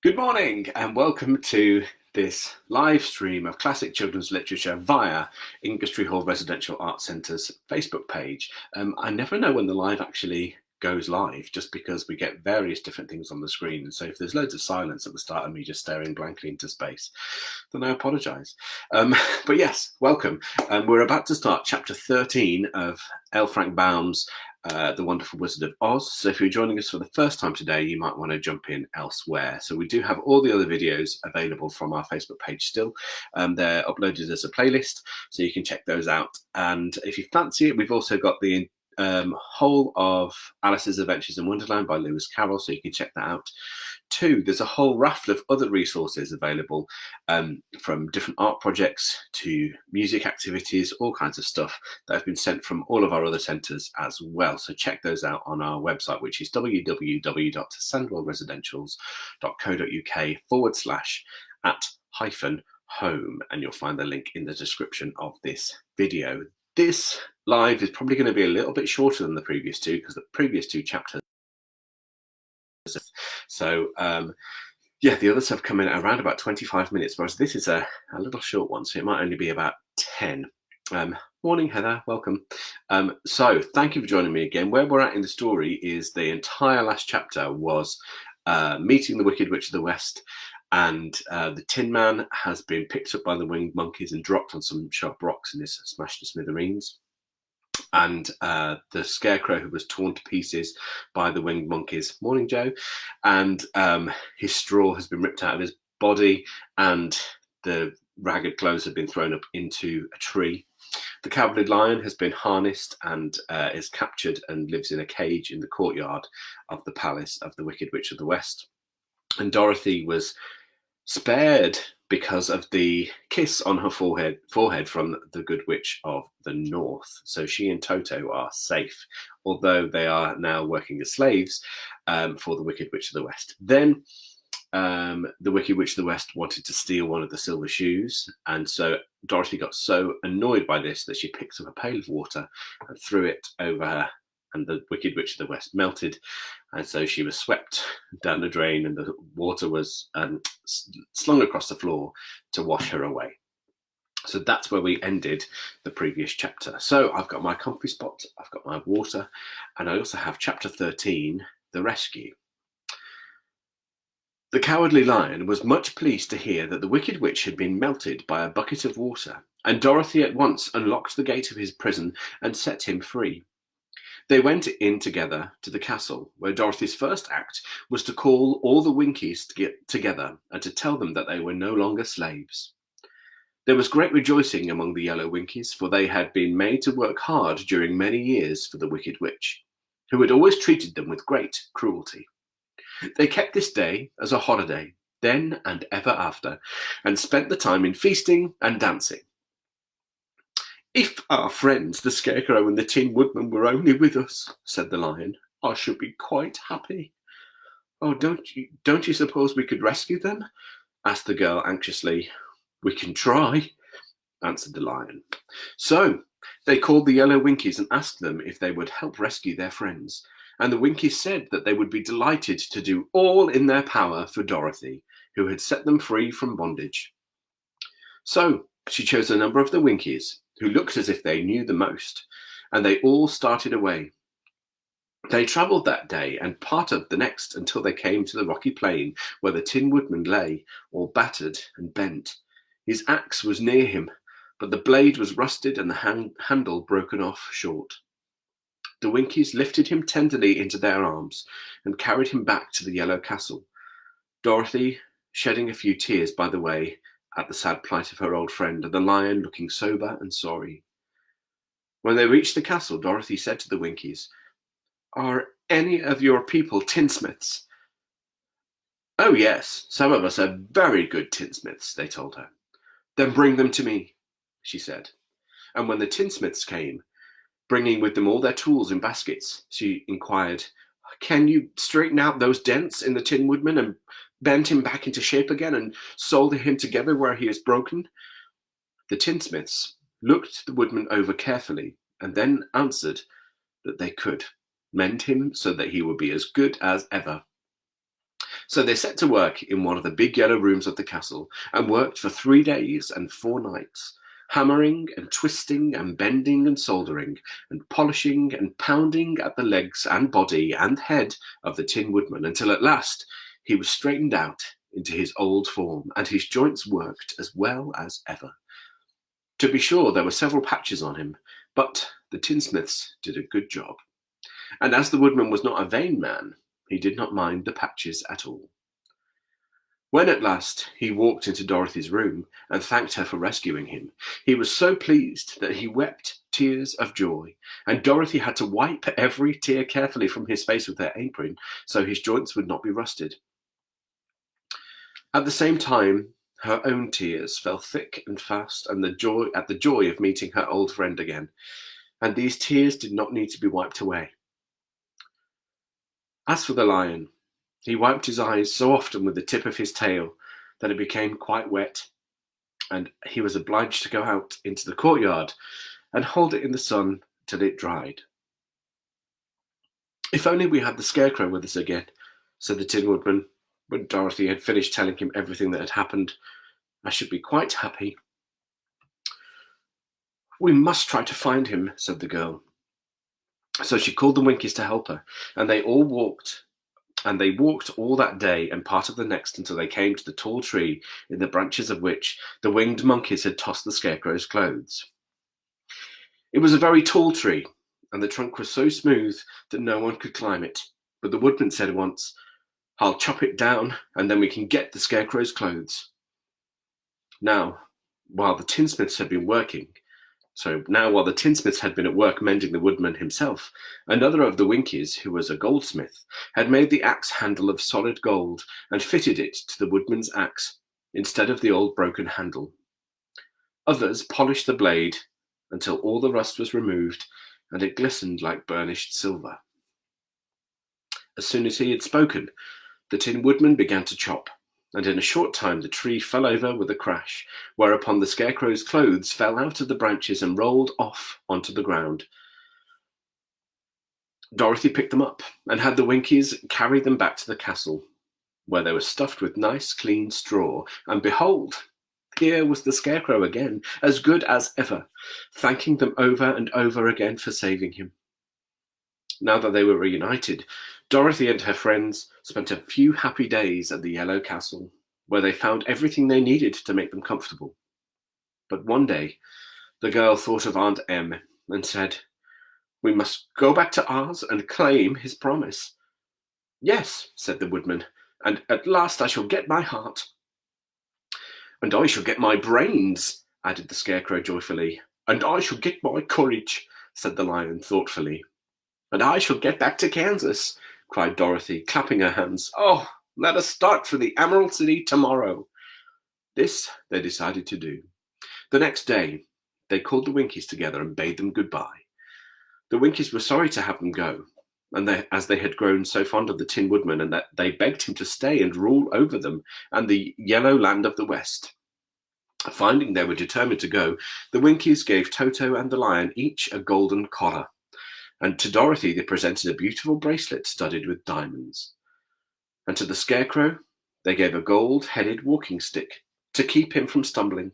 Good morning and welcome to this live stream of classic children's literature via Ingestre Hall Residential Arts Centre's Facebook page. I never know when the live actually goes live just because we get various different things on the screen. And so if there's loads of silence at the start of me just staring blankly into space, then I apologise. But yes, welcome. We're about to start chapter 13 of L. Frank Baum's The Wonderful Wizard of Oz. So if you're joining us for the first time today, you might want to jump in elsewhere. So we do have all the other videos available from our Facebook page still. They're uploaded as a playlist, so you can check those out. And if you fancy it, we've also got the whole of Alice's Adventures in Wonderland by Lewis Carroll, so you can check that out too. There's a whole raft of other resources available, from different art projects to music activities, all kinds of stuff that have been sent from all of our other centres as well. So check those out on our website, which is www.sandwellresidentials.co.uk/@-home, and you'll find the link in the description of this video. This live is probably going to be a little bit shorter than the previous two because the previous two chapters. So the others have come in at around about 25 minutes, whereas this is a little short one, so it might only be about 10. Morning, Heather, welcome. So thank you for joining me again. Where we're at in the story is the entire last chapter was meeting the Wicked Witch of the West, and the Tin Man has been picked up by the winged monkeys and dropped on some sharp rocks and is smashed to smithereens. And the Scarecrow, who was torn to pieces by the winged monkeys. Morning, Joe. And his straw has been ripped out of his body, and the ragged clothes have been thrown up into a tree. The Cowardly Lion has been harnessed and is captured and lives in a cage in the courtyard of the palace of the Wicked Witch of the West. And Dorothy was spared because of the kiss on her forehead from the Good Witch of the North. So she and Toto are safe, although they are now working as slaves for the Wicked Witch of the West. Then the Wicked Witch of the West wanted to steal one of the silver shoes, and so Dorothy got so annoyed by this that she picked up a pail of water and threw it over her, and the Wicked Witch of the West melted, and so she was swept down the drain, and the water was slung across the floor to wash her away. So that's where we ended the previous chapter. So I've got my comfy spot, I've got my water, and I also have chapter 13, The Rescue. The Cowardly Lion was much pleased to hear that the Wicked Witch had been melted by a bucket of water, and Dorothy at once unlocked the gate of his prison and set him free. They went in together to the castle, where Dorothy's first act was to call all the Winkies to get together and to tell them that they were no longer slaves. There was great rejoicing among the Yellow Winkies, for they had been made to work hard during many years for the Wicked Witch, who had always treated them with great cruelty. They kept this day as a holiday, then and ever after, and spent the time in feasting and dancing. "If our friends, the Scarecrow and the Tin Woodman, were only with us," said the Lion, "I should be quite happy." "Oh, don't you suppose we could rescue them?" asked the girl anxiously. "We can try," answered the Lion. So they called the Yellow Winkies and asked them if they would help rescue their friends, and the Winkies said that they would be delighted to do all in their power for Dorothy, who had set them free from bondage. So she chose a number of the Winkies, who looked as if they knew the most, and they all started away. They travelled that day and part of the next until they came to the rocky plain where the Tin Woodman lay, all battered and bent. His axe was near him, but the blade was rusted and the handle broken off short. The Winkies lifted him tenderly into their arms and carried him back to the Yellow Castle, Dorothy shedding a few tears by the way at the sad plight of her old friend, and the Lion looking sober and sorry. When they reached the castle, Dorothy said to the Winkies, "Are any of your people tinsmiths?" "Oh yes, some of us are very good tinsmiths," they told her. "Then bring them to me," she said. And when the tinsmiths came, bringing with them all their tools in baskets, she inquired, "Can you straighten out those dents in the Tin Woodman and bend him back into shape again and solder him together where he is broken?" The tinsmiths looked the Woodman over carefully and then answered that they could mend him so that he would be as good as ever. So they set to work in one of the big yellow rooms of the castle and worked for 3 days and 4 nights, hammering and twisting and bending and soldering and polishing and pounding at the legs and body and head of the Tin Woodman until at last he was straightened out into his old form and his joints worked as well as ever. To be sure, there were several patches on him, but the tinsmiths did a good job. And as the Woodman was not a vain man, he did not mind the patches at all. When at last he walked into Dorothy's room and thanked her for rescuing him, he was so pleased that he wept tears of joy, and Dorothy had to wipe every tear carefully from his face with her apron so his joints would not be rusted. At the same time, her own tears fell thick and fast at the joy of meeting her old friend again, and these tears did not need to be wiped away. As for the lion, he wiped his eyes so often with the tip of his tail that it became quite wet, and he was obliged to go out into the courtyard and hold it in the sun till it dried. "If only we had the Scarecrow with us again," said the Tin Woodman, when Dorothy had finished telling him everything that had happened. "I should be quite happy." "We must try to find him," said the girl. So she called the Winkies to help her, and they walked all that day and part of the next until they came to the tall tree in the branches of which the winged monkeys had tossed the Scarecrow's clothes. It was a very tall tree, and the trunk was so smooth that no one could climb it. But the Woodman said once, "I'll chop it down, and then we can get the Scarecrow's clothes." Now, while the tinsmiths had been at work mending the Woodman himself, another of the Winkies, who was a goldsmith, had made the axe handle of solid gold and fitted it to the Woodman's axe instead of the old broken handle. Others polished the blade until all the rust was removed and it glistened like burnished silver. As soon as he had spoken, the Tin Woodman began to chop, and in a short time the tree fell over with a crash, whereupon the Scarecrow's clothes fell out of the branches and rolled off onto the ground. Dorothy picked them up and had the Winkies carry them back to the castle, where they were stuffed with nice clean straw, and behold, here was the Scarecrow again, as good as ever, thanking them over and over again for saving him. Now that they were reunited, Dorothy and her friends spent a few happy days at the Yellow Castle, where they found everything they needed to make them comfortable. But one day, the girl thought of Aunt Em and said, "We must go back to Oz and claim his promise." "Yes," said the Woodman, "and at last I shall get my heart." "And I shall get my brains," added the Scarecrow joyfully. "And I shall get my courage," said the Lion thoughtfully. "And I shall get back to Kansas," cried Dorothy, clapping her hands. "Oh, let us start for the Emerald City tomorrow." This they decided to do. The next day, they called the Winkies together and bade them goodbye. The Winkies were sorry to have them go, as they had grown so fond of the Tin Woodman, and that they begged him to stay and rule over them and the yellow land of the West. Finding they were determined to go, the Winkies gave Toto and the Lion each a golden collar, and to Dorothy they presented a beautiful bracelet studded with diamonds. And to the Scarecrow they gave a gold-headed walking stick to keep him from stumbling.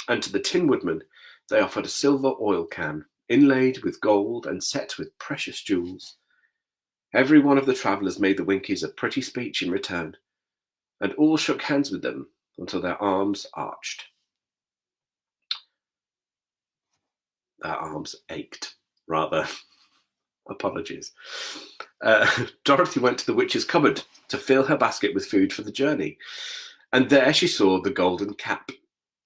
And to the Tin Woodman they offered a silver oil can, inlaid with gold and set with precious jewels. Every one of the travellers made the Winkies a pretty speech in return, and all shook hands with them until their arms arched. Their arms ached, rather. Apologies. Dorothy went to the witch's cupboard to fill her basket with food for the journey, and there she saw the golden cap.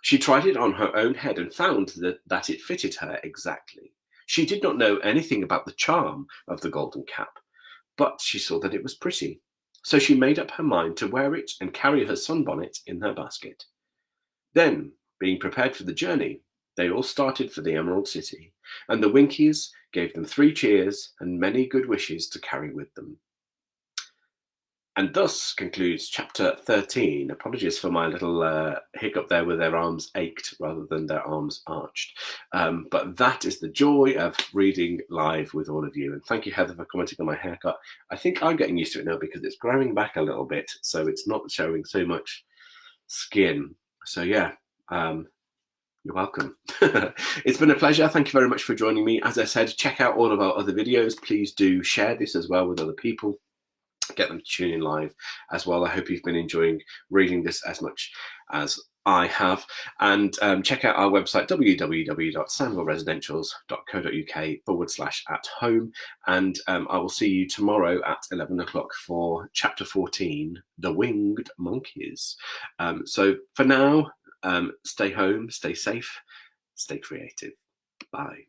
She tried it on her own head and found that it fitted her exactly. She did not know anything about the charm of the golden cap, but she saw that it was pretty, so she made up her mind to wear it and carry her sunbonnet in her basket. Then, being prepared for the journey, they all started for the Emerald City, and the Winkies gave them 3 cheers and many good wishes to carry with them. And thus concludes chapter 13. Apologies for my little hiccup there where their arms ached rather than their arms arched. But that is the joy of reading live with all of you. And thank you, Heather, for commenting on my haircut. I think I'm getting used to it now because it's growing back a little bit, so it's not showing so much skin. So yeah, you're welcome. It's been a pleasure. Thank you very much for joining me. As I said, check out all of our other videos. Please do share this as well with other people. Get them to tune in live as well. I hope you've been enjoying reading this as much as I have. And check out our website, www.sandvilleresidentials.co.uk/at-home. And I will see you tomorrow at 11 o'clock for chapter 14, The Winged Monkeys. So for now, stay home, stay safe, stay creative. Bye.